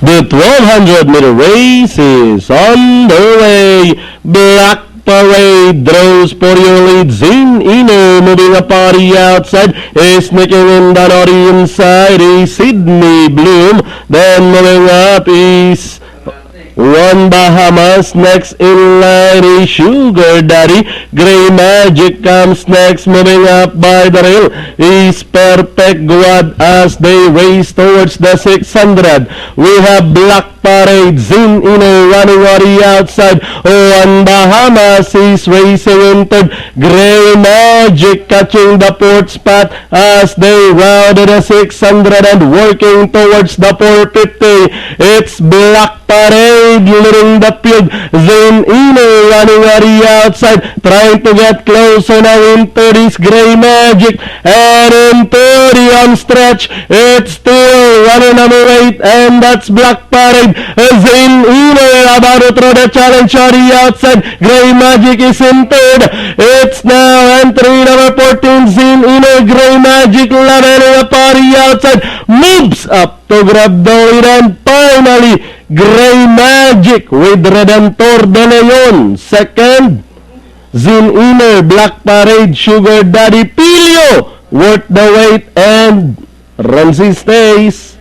The 1200-meter race is underway. Black Parade draws for your lead. Zin Ino moving a party outside. Is sneaking in Danori inside. Is Sydney Bloom. Then moving up is One Bahamas. Next in line is Sugar Daddy. Gray Magic comes next, moving up by the rail is Perfect Guad as they race towards the 600. We have Black Parade, Zin Ino running on the outside. One Bahamas is racing in third. Gray Magic catching the fourth spot as they rounded the 600 and working towards the 450. It's Black Parade leading the field. Zin Ino running on the outside, trying to get closer now into this Gray Magic, and into the home stretch. It's still 108, and that's Black Parade. Zin Ino about to throw the challenge on the outside. Gray Magic is in third. It's now entry number 14, Zin Ino. Gray Magic leveling up on the outside, moves up to grab the lead, and finally Gray Magic with Redentor de Leon second. Zin Ino, Black Parade, Sugar Daddy, Pilio worth the wait, and Ramsey stays.